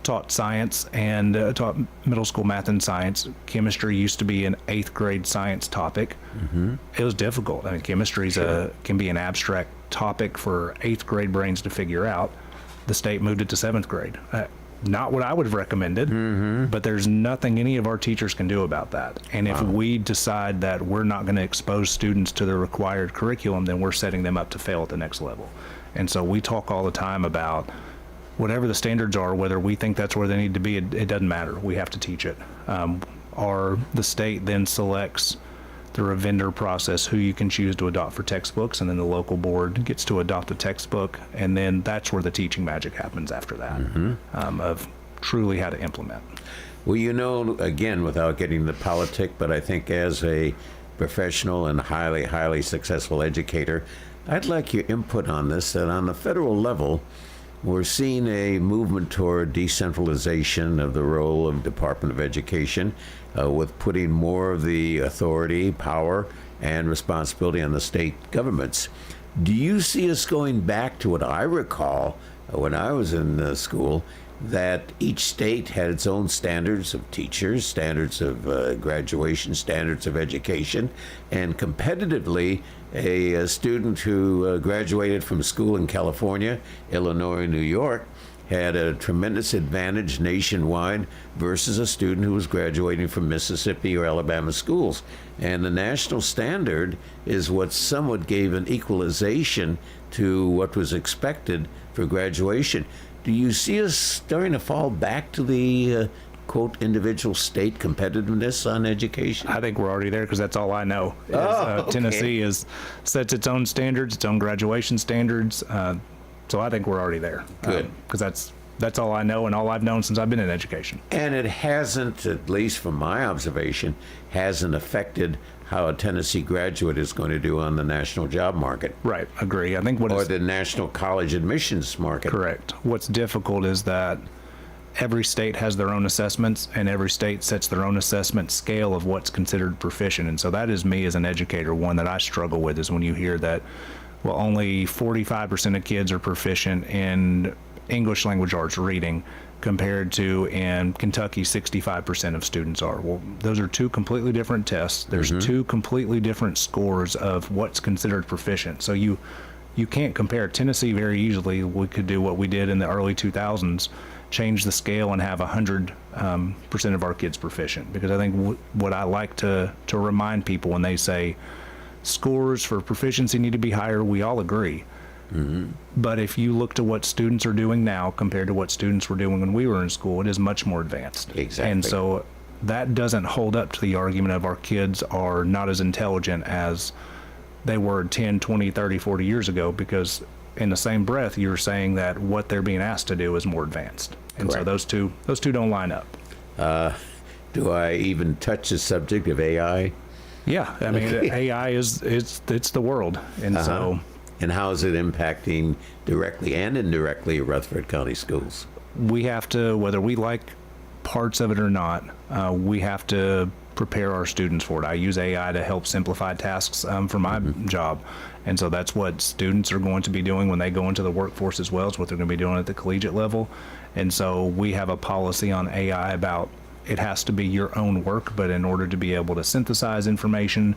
taught science and taught middle school math and science. Chemistry used to be an 8th grade science topic. It was difficult. I mean, chemistry can be an abstract topic for 8th grade brains to figure out. The state moved it to 7th grade. Not what I would have recommended, but there's nothing any of our teachers can do about that. And if we decide that we're not going to expose students to the required curriculum, then we're setting them up to fail at the next level. And so we talk all the time about whatever the standards are, whether we think that's where they need to be, it doesn't matter. We have to teach it. The state then selects through a vendor process who you can choose to adopt for textbooks, and then the local board gets to adopt a textbook, and then that's where the teaching magic happens after that, of truly how to implement. Well, you know, again, without getting the politic, but I think as a professional and highly, highly successful educator, I'd like your input on this, that on the federal level, we're seeing a movement toward decentralization of the role of Department of Education, with putting more of the authority, power, and responsibility on the state governments. Do you see us going back to what I recall when I was in school, that each state had its own standards of teachers, standards of graduation, standards of education, and competitively, a student who graduated from school in California, Illinois, New York, had a tremendous advantage nationwide versus a student who was graduating from Mississippi or Alabama schools. And the national standard is what somewhat gave an equalization to what was expected for graduation. Do you see us starting to fall back to the quote individual state competitiveness on education? I think we're already there, because that's all I know. Tennessee sets its own standards, its own graduation standards. So I think we're already there. Good. Because that's all I know, and all I've known since I've been in education. And it hasn't, at least from my observation, hasn't affected how a Tennessee graduate is going to do on the national job market. Right, agree. I think or the national college admissions market. Correct. What's difficult is that every state has their own assessments, and every state sets their own assessment scale of what's considered proficient. And so that is me as an educator, one that I struggle with, is when you hear that, well, only 45% of kids are proficient in English language arts reading, compared to in Kentucky 65% of students are. Well, those are two completely different tests. There's two completely different scores of what's considered proficient. So you can't compare. Tennessee, very easily, we could do what we did in the early 2000s, change the scale and have 100% of our kids proficient. Because I think what I like to remind people when they say scores for proficiency need to be higher, we all agree. But if you look to what students are doing now compared to what students were doing when we were in school, it is much more advanced. Exactly. And so that doesn't hold up to the argument of our kids are not as intelligent as they were 10, 20, 30, 40 years ago, because in the same breath, you're saying that what they're being asked to do is more advanced. And Correct. So those two don't line up. Do I even touch the subject of AI? Yeah, I mean, AI it's the world. And so... And how is it impacting directly and indirectly Rutherford County schools? We have to, whether we like parts of it or not, we have to prepare our students for it. I use AI to help simplify tasks for my job. And so that's what students are going to be doing when they go into the workforce as well. It's what they're going to be doing at the collegiate level. And so we have a policy on AI about it has to be your own work, but in order to be able to synthesize information,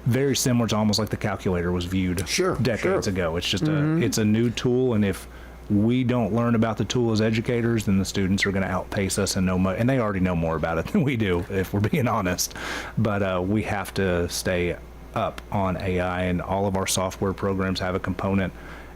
very similar to almost like the calculator was viewed decades ago. It's just it's a new tool, and if we don't learn about the tool as educators, then the students are going to outpace us and know more, and they already know more about it than we do, if we're being honest. But we have to stay up on AI, and all of our software programs have a component,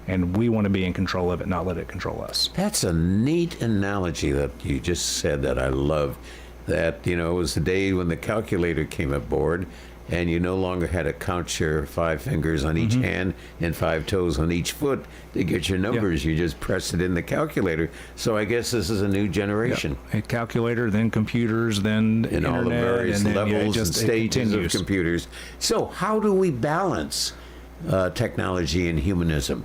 and we want to be in control of it, not let it control us. That's a neat analogy that you just said that I love. That, you know, it was the day when the calculator came aboard, and you no longer had to count your 5 fingers on each hand and 5 toes on each foot to get your numbers. You just pressed it in the calculator. So I guess this is a new generation. A calculator, then computers, then and internet, all the various and then, levels and stages of computers. So how do we balance technology and humanism?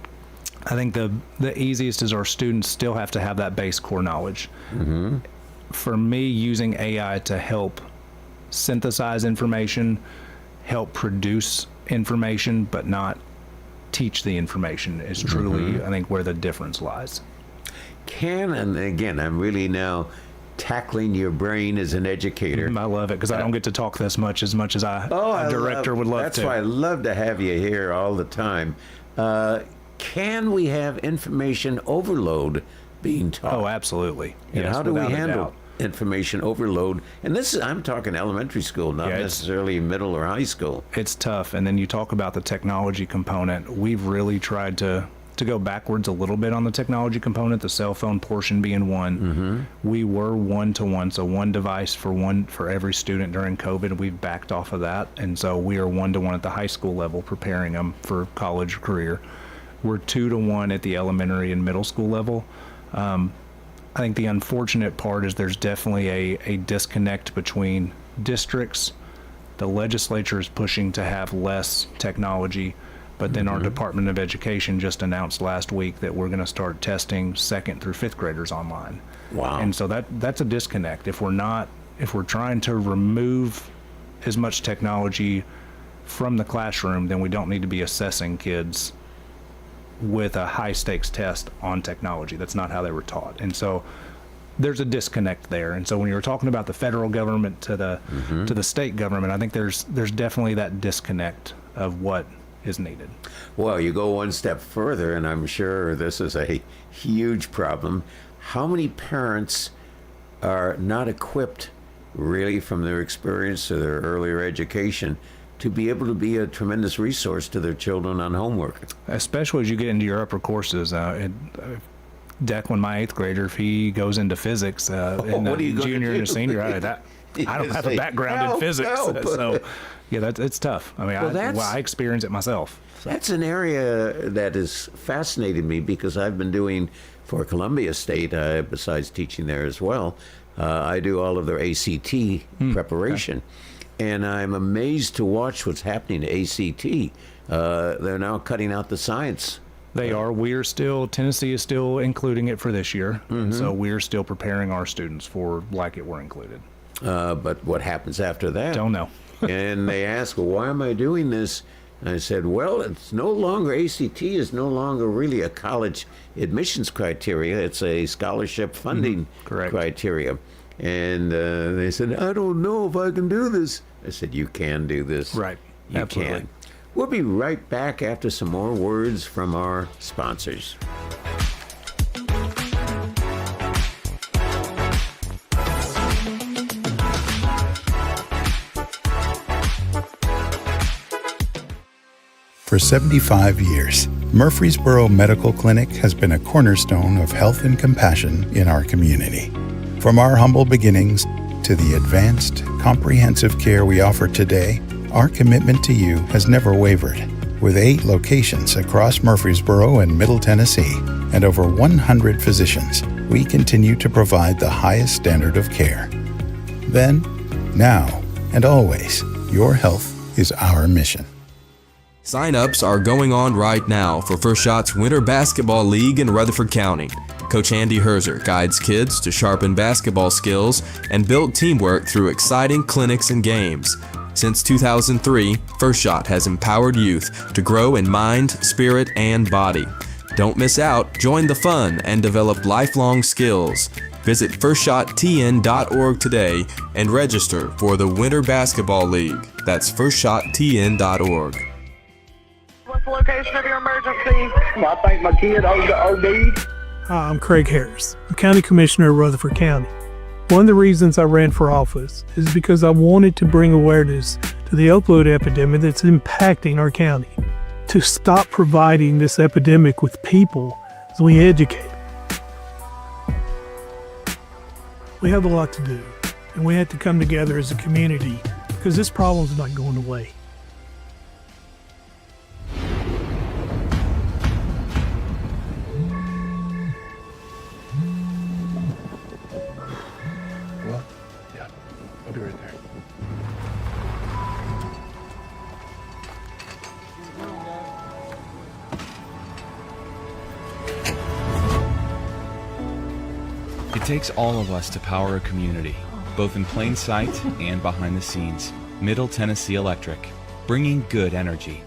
I think the easiest is our students still have to have that base core knowledge. For me, using AI to help synthesize information, help produce information, but not teach the information is truly, I think, where the difference lies. And again, I'm really now tackling your brain as an educator. I love it because I don't get to talk this much as a director would love to. That's why I love to have you here all the time. Can we have information overload being taught? Oh, absolutely. And yes, how do we without a handle doubt. information overload? And I'm talking elementary school, not necessarily middle or high school. It's tough. And then you talk about the technology component. We've really tried to go backwards a little bit on the technology component, the cell phone portion being one. Mm-hmm. We were 1-to-1, so one device for every student during COVID. We've backed off of that, and so we are 1-to-1 at the high school level, preparing them for college or career. We're 2-to-1 at the elementary and middle school level. I think the unfortunate part is there's definitely a disconnect between districts. The legislature is pushing to have less technology, but then our Department of Education just announced last week that we're going to start testing 2nd through 5th graders online. Wow. And so that's a disconnect. If we're trying to remove as much technology from the classroom, then we don't need to be assessing kids with a high stakes test on technology. That's not how they were taught. And so there's a disconnect there. And so when you're talking about the federal government to the state government, I think there's definitely that disconnect of what is needed. Well, you go one step further, and I'm sure this is a huge problem. How many parents are not equipped, really, from their experience or their earlier education, to be able to be a tremendous resource to their children on homework? Especially as you get into your upper courses. Declan, my 8th grader, if he goes into physics in the junior and senior, I don't have a background in physics. So, yeah, it's tough. I mean, I experience it myself. So. That's an area that has fascinated me because I've been doing for Columbia State, besides teaching there as well, I do all of their ACT preparation. Okay. And I'm amazed to watch what's happening to ACT. They're now cutting out the science. They are. Tennessee is still including it for this year. So we're still preparing our students for like it were included. But what happens after that? Don't know. And they ask, well, why am I doing this? And I said, well, it's no longer, ACT is no longer really a college admissions criteria. It's a scholarship funding criteria. And they said, I don't know if I can do this. I said, you can do this. Right. You Absolutely. can. We'll be right back after some more words from our sponsors. For 75 years, Murfreesboro Medical Clinic has been a cornerstone of health and compassion in our community. From our humble beginnings to the advanced, comprehensive care we offer today, our commitment to you has never wavered. With 8 locations across Murfreesboro and Middle Tennessee and over 100 physicians, we continue to provide the highest standard of care. Then, now, and always, your health is our mission. Sign-ups are going on right now for First Shot's Winter Basketball League in Rutherford County. Coach Andy Herzer guides kids to sharpen basketball skills and build teamwork through exciting clinics and games. Since 2003, First Shot has empowered youth to grow in mind, spirit, and body. Don't miss out. Join the fun and develop lifelong skills. Visit firstshottn.org today and register for the Winter Basketball League. That's firstshottn.org. What's the location of your emergency? I think my kid OD'd. Hi, I'm Craig Harris. I'm County Commissioner of Rutherford County. One of the reasons I ran for office is because I wanted to bring awareness to the opioid epidemic that's impacting our county. To stop providing this epidemic with people as we educate. We have a lot to do, and we have to come together as a community because this problem's not going away. I'll be right there. It takes all of us to power a community, both in plain sight and behind the scenes. Middle Tennessee Electric, bringing good energy.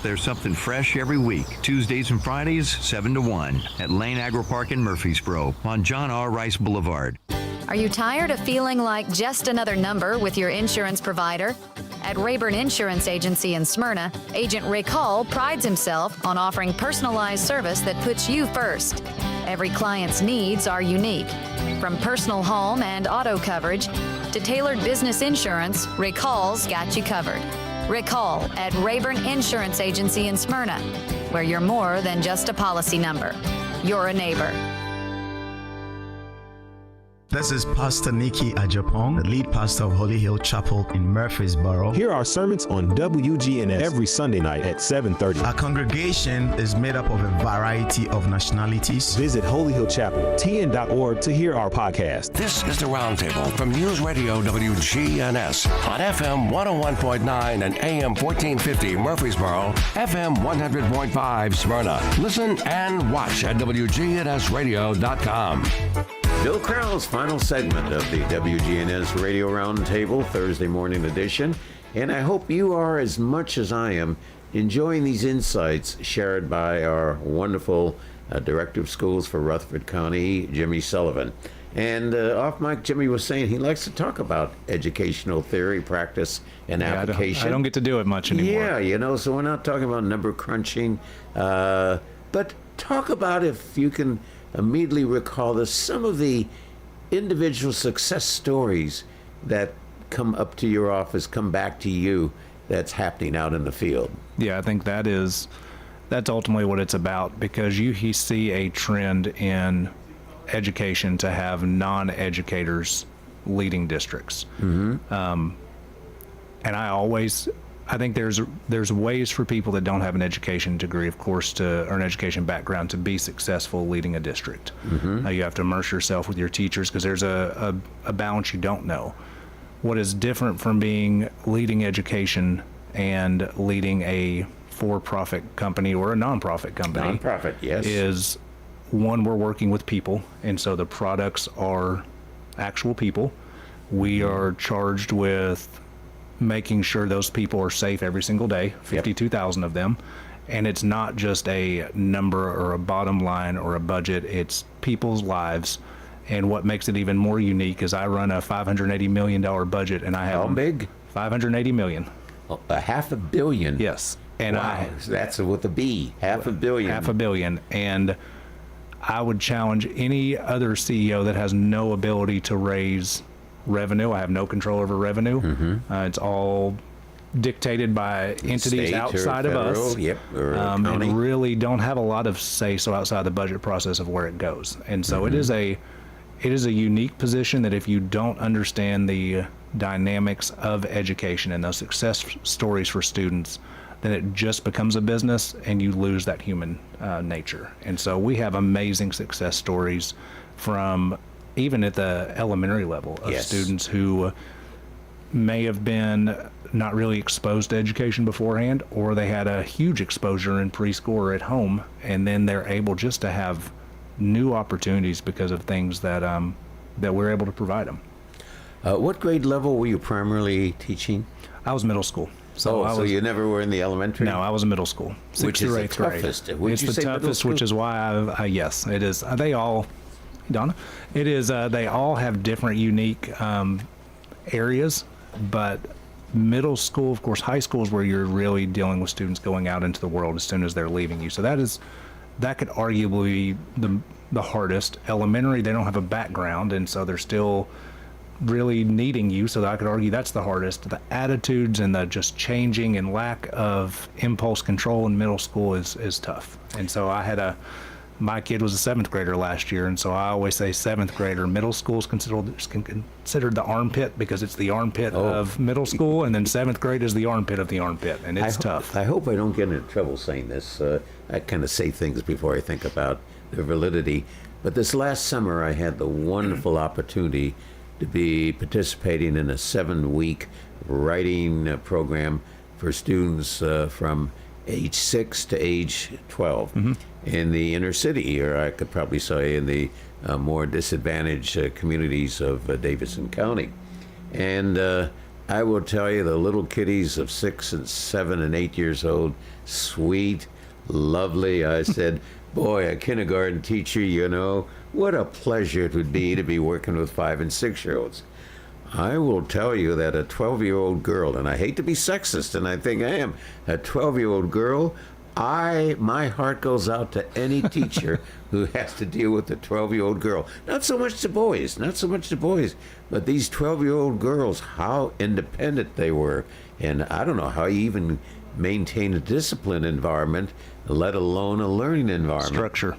There's something fresh every week. Tuesdays and Fridays, 7 to 1 at Lane Agro Park in Murfreesboro on John R. Rice Boulevard. Are you tired of feeling like just another number with your insurance provider? At Rayburn Insurance Agency in Smyrna, Agent Rick Hall prides himself on offering personalized service that puts you first. Every client's needs are unique. From personal home and auto coverage to tailored business insurance, Rick Hall's got you covered. Rick Hall at Rayburn Insurance Agency in Smyrna, where you're more than just a policy number. You're a neighbor. This is Pastor Nikki Ajapong, the lead pastor of Holy Hill Chapel in Murfreesboro. Hear our sermons on WGNS every Sunday night at 7:30. Our congregation is made up of a variety of nationalities. Visit holyhillchapeltn.org to hear our podcast. This is the Roundtable from News Radio WGNS on FM 101.9 and AM 1450 Murfreesboro, FM 100.5 Smyrna. Listen and watch at wgnsradio.com. Bill Krause's final segment of the WGNS Radio Roundtable Thursday morning edition, and I hope you are, as much as I am, enjoying these insights shared by our wonderful Director of Schools for Rutherford County, Jimmy Sullivan. And off mic, Jimmy was saying he likes to talk about educational theory, practice, and application. I don't get to do it much anymore. Yeah, so we're not talking about number crunching, but talk about, if you can immediately recall this, some of the individual success stories that come up to your office, come back to you, that's happening out in the field. Yeah, I think that's ultimately what it's about, because you see a trend in education to have non-educators leading districts. Mm-hmm. And I think there's ways for people that don't have an education degree, of course, or an education background, to be successful leading a district. Mm-hmm. You have to immerse yourself with your teachers, because there's a balance you don't know. What is different from leading education and leading a for-profit company or a non-profit company? Non-profit, yes. Is, one, we're working with people, and so the products are actual people. We are charged with making sure those people are safe every single day, 52,000 of them. And it's not just a number or a bottom line or a budget, it's people's lives. And what makes it even more unique is I run a $580 million budget, and I have... How big? $580 million. $500 million? Yes. And wow, that's with a B, $500 million. $500 million. And I would challenge any other CEO that has no ability to raise revenue. I have no control over revenue. Mm-hmm. It's all dictated by entities State outside or federal, of us, and really don't have a lot of say-so outside the budget process of where it goes. And so it is a unique position that if you don't understand the dynamics of education and those success stories for students, then it just becomes a business and you lose that human nature. And so we have amazing success stories from even at the elementary level of students who may have been not really exposed to education beforehand, or they had a huge exposure in preschool or at home, and then they're able just to have new opportunities because of things that we're able to provide them. What grade level were you primarily teaching? I was middle school. So you never were in the elementary? No, I was in middle school. Which is the toughest? It's the toughest, which is why yes, it is. They all, Donna, it is. They all have different, unique areas, but middle school, of course, high school is where you're really dealing with students going out into the world as soon as they're leaving you. So that could arguably be the hardest. Elementary, they don't have a background, and so they're still really needing you, so that I could argue that's the hardest. The attitudes and the just changing and lack of impulse control in middle school is tough. And so my kid was a 7th grader last year, and so I always say 7th grader. Middle school is considered the armpit because it's the armpit of middle school, and then 7th grade is the armpit of the armpit, and it's tough. I hope I don't get into trouble saying this. I kind of say things before I think about their validity. But this last summer, I had the wonderful opportunity to be participating in a 7-week writing program for students from age 6 to age 12 in the inner city, or I could probably say in the more disadvantaged communities of Davidson County. And I will tell you, the little kiddies of 6 and 7 and 8 years old, sweet, lovely. I said, boy, a kindergarten teacher, you know, what a pleasure it would be to be working with 5 and 6-year-olds. I will tell you that a 12-year-old girl, and I hate to be sexist, and I think I am, a 12-year-old girl, my heart goes out to any teacher who has to deal with a 12-year-old girl. Not so much the boys, but these 12-year-old girls, how independent they were. And I don't know how you even maintain a disciplined environment, let alone a learning environment. Structure.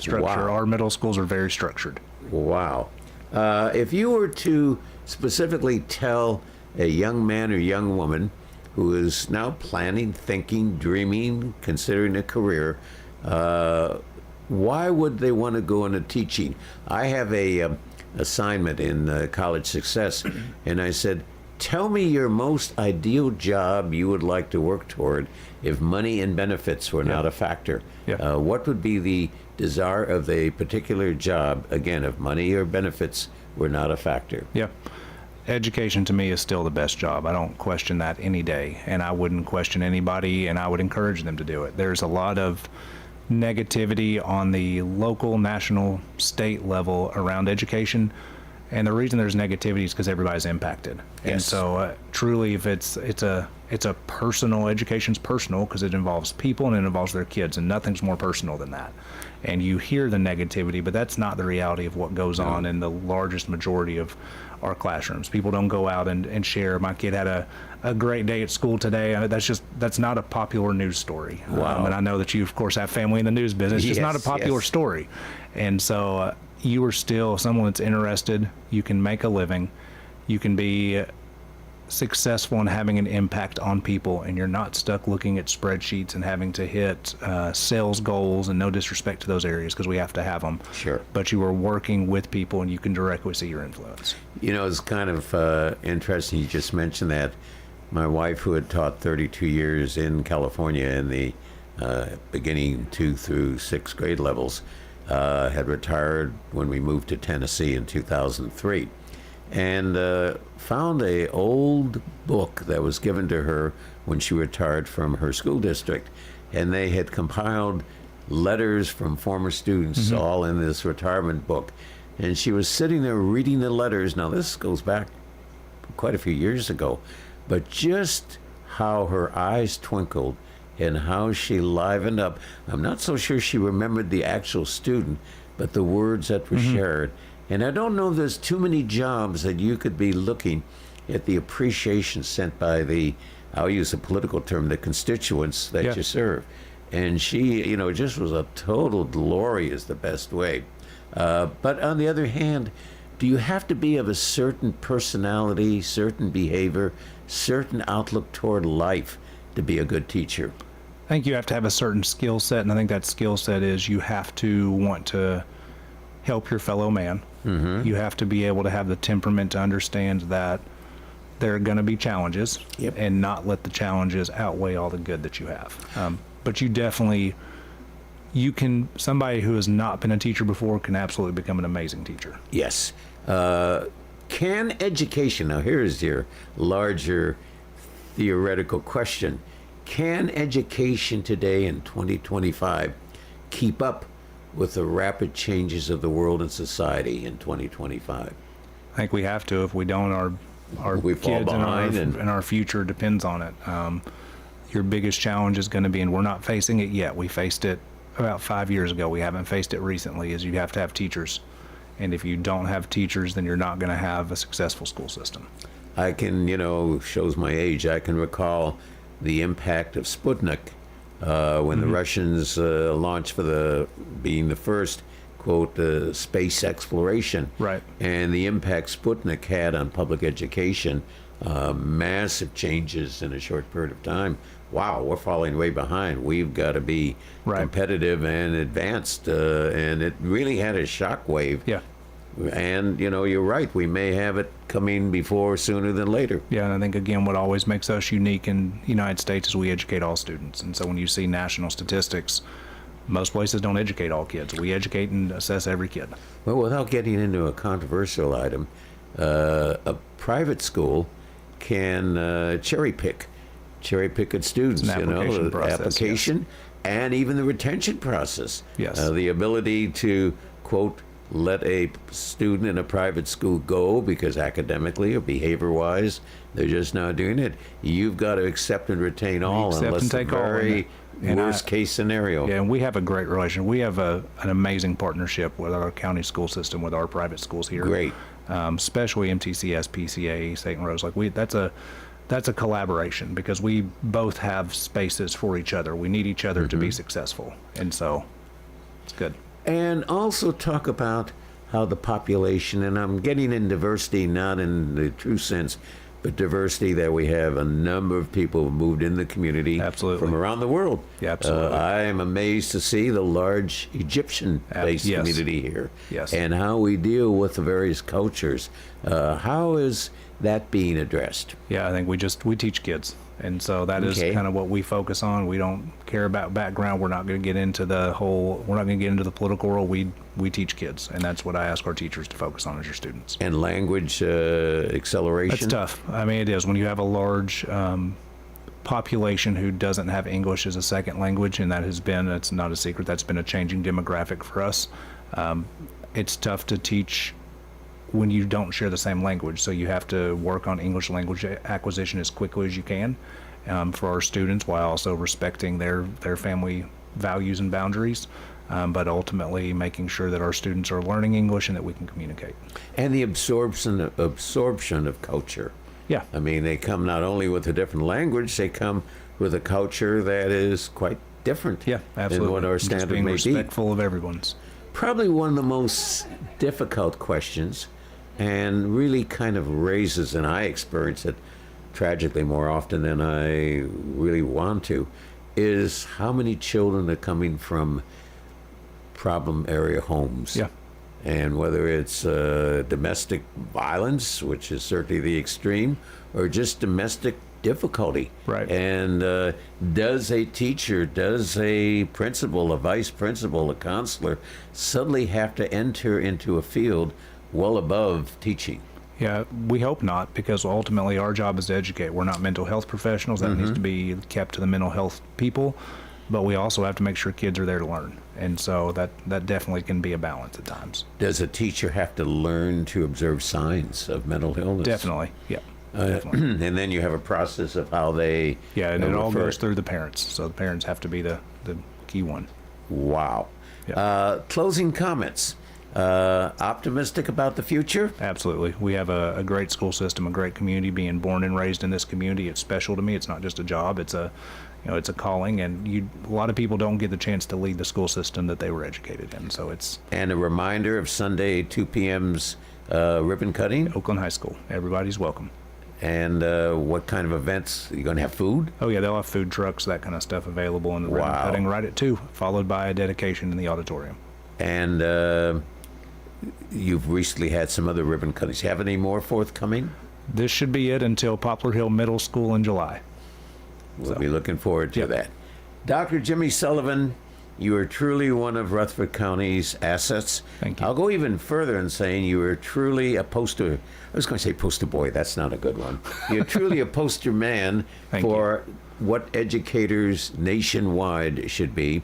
Wow. Our middle schools are very structured. Wow. If you were to specifically tell a young man or young woman who is now planning, thinking, dreaming, considering a career, why would they want to go into teaching? I have a assignment in College Success, and I said, tell me your most ideal job you would like to work toward if money and benefits were not a factor. What would be the desire of a particular job, again, if money or benefits were not a factor? Yeah. Education to me is still the best job. I don't question that any day, and I wouldn't question anybody, and I would encourage them to do it. There's a lot of negativity on the local, national, state level around education, and the reason there's negativity is because everybody's impacted. Yes. And so truly, if it's a personal, education's personal because it involves people and it involves their kids, and nothing's more personal than that. And you hear the negativity, but that's not the reality of what goes on in the largest majority of our classrooms. People don't go out and share, my kid had a great day at school today. That's not a popular news story. Wow. And I know that you, of course, have family in the news business. It's just not a popular story. And so you are still someone that's interested. You can make a living. You can be successful in having an impact on people, and you're not stuck looking at spreadsheets and having to hit sales goals, and no disrespect to those areas because we have to have them. Sure. But you are working with people and you can directly see your influence. You know, it's kind of interesting you just mentioned that. My wife, who had taught 32 years in California in the beginning 2 through 6th grade levels, had retired when we moved to Tennessee in 2003. And found a old book that was given to her when she retired from her school district, and they had compiled letters from former students all in this retirement book, and she was sitting there reading the letters. Now this goes back quite a few years ago, but just how her eyes twinkled and how she livened up. I'm not so sure she remembered the actual student, but the words that were shared. And I don't know if there's too many jobs that you could be looking at the appreciation sent by the, I'll use a political term, the constituents that you serve. And she, you know, just was a total glory is the best way. But on the other hand, do you have to be of a certain personality, certain behavior, certain outlook toward life to be a good teacher? I think you have to have a certain skill set, and I think that skill set is you have to want to help your fellow man. You have to be able to have the temperament to understand that there are going to be challenges and not let the challenges outweigh all the good that you have. But you definitely, somebody who has not been a teacher before can absolutely become an amazing teacher. Yes. Can education, now here's your larger theoretical question, can education today in 2025 keep up with the rapid changes of the world and society in 2025? I think we have to. If we don't, our kids and our future depends on it. Your biggest challenge is going to be, and we're not facing it yet. We faced it about 5 years ago. We haven't faced it recently, is you have to have teachers. And if you don't have teachers, then you're not going to have a successful school system. I can, shows my age, I can recall the impact of Sputnik when the Russians launched for being the first, quote, space exploration. Right. And the impact Sputnik had on public education, massive changes in a short period of time. Wow, we're falling way behind. We've got to be competitive and advanced. And it really had a shockwave. Yeah. And, you're right. We may have it coming sooner than later. Yeah, and I think, again, what always makes us unique in the United States is we educate all students. And so when you see national statistics, most places don't educate all kids. We educate and assess every kid. Well, without getting into a controversial item, a private school can cherry pick good students. It's an application process, application, yes. And even the retention process. Yes. The ability to, quote, let a student in a private school go because academically or behavior-wise they're just not doing it. You've got to accept and retain all, Accept unless and the take all, very worst case scenario. Yeah, and we have a great relation. We have an amazing partnership with our county school system, with our private schools here. Great. Especially MTCS, PCA, St. Rose. That's a collaboration because we both have spaces for each other. We need each other to be successful, and so it's good. And also talk about how the population, and I'm getting in diversity, not in the true sense, but diversity that we have a number of people who moved in the community from around the world. Yeah, absolutely. I am amazed to see the large Egyptian-based yes. community here, Yes. and how we deal with the various cultures. How is that being addressed? Yeah, I think we teach kids, and so that is kind of what we focus on. We don't care about background. We're not going to get into the political world. We teach kids, and that's what I ask our teachers to focus on as your students. And language acceleration? That's tough. I mean, it is. When you have a large population who doesn't have English as a second language, and it's not a secret, that's been a changing demographic for us. It's tough to teach when you don't share the same language, so you have to work on English language acquisition as quickly as you can for our students, while also respecting their family values and boundaries, but ultimately making sure that our students are learning English and that we can communicate. And the absorption of culture. Yeah. I mean, they come not only with a different language, they come with a culture that is quite different. Yeah, absolutely. Than what our standard may be. Just being respectful of everyone's. Probably one of the most difficult questions, and really kind of raises, and I experience it tragically more often than I really want to, is how many children are coming from problem area homes. Yeah. And whether it's domestic violence, which is certainly the extreme, or just domestic difficulty. Right. And does a teacher, does a principal, a vice principal, a counselor suddenly have to enter into a field well above teaching? Yeah, we hope not, because ultimately our job is to educate. We're not mental health professionals. That needs to be kept to the mental health people. But we also have to make sure kids are there to learn. And so that definitely can be a balance at times. Does a teacher have to learn to observe signs of mental illness? Definitely, yeah. Definitely. And then you have a process of how they... Yeah, and it all goes through the parents. So the parents have to be the key one. Wow. Yeah. Closing comments. Optimistic about the future? Absolutely. We have a great school system, a great community. Being born and raised in this community, it's special to me. It's not just a job. It's a calling, and a lot of people don't get the chance to lead the school system that they were educated in. So it's... And a reminder of Sunday 2 p.m.'s ribbon cutting? Oakland High School. Everybody's welcome. And what kind of events? Are you going to have food? Oh, yeah, they'll have food trucks, that kind of stuff available, and the ribbon cutting right at 2, followed by a dedication in the auditorium. And you've recently had some other ribbon cuttings. You have any more forthcoming? This should be it until Poplar Hill Middle School in July. We'll be looking forward to that. Dr. Jimmy Sullivan, you are truly one of Rutherford County's assets. Thank you. I'll go even further in saying you are truly a poster. I was going to say poster boy. That's not a good one. You're truly a poster man for what educators nationwide should be,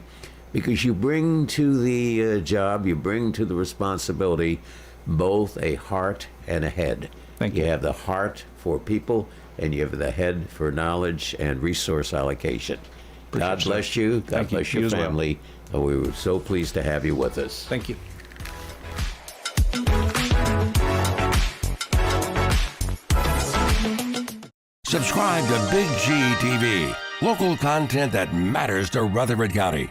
because you bring to the job, you bring to the responsibility both a heart and a head. Thank you. You have the heart for people, and you have the head for knowledge and resource allocation. God bless you. God bless your family. We were so pleased to have you with us. Thank you. Subscribe to Big G TV, local content that matters to Rutherford County.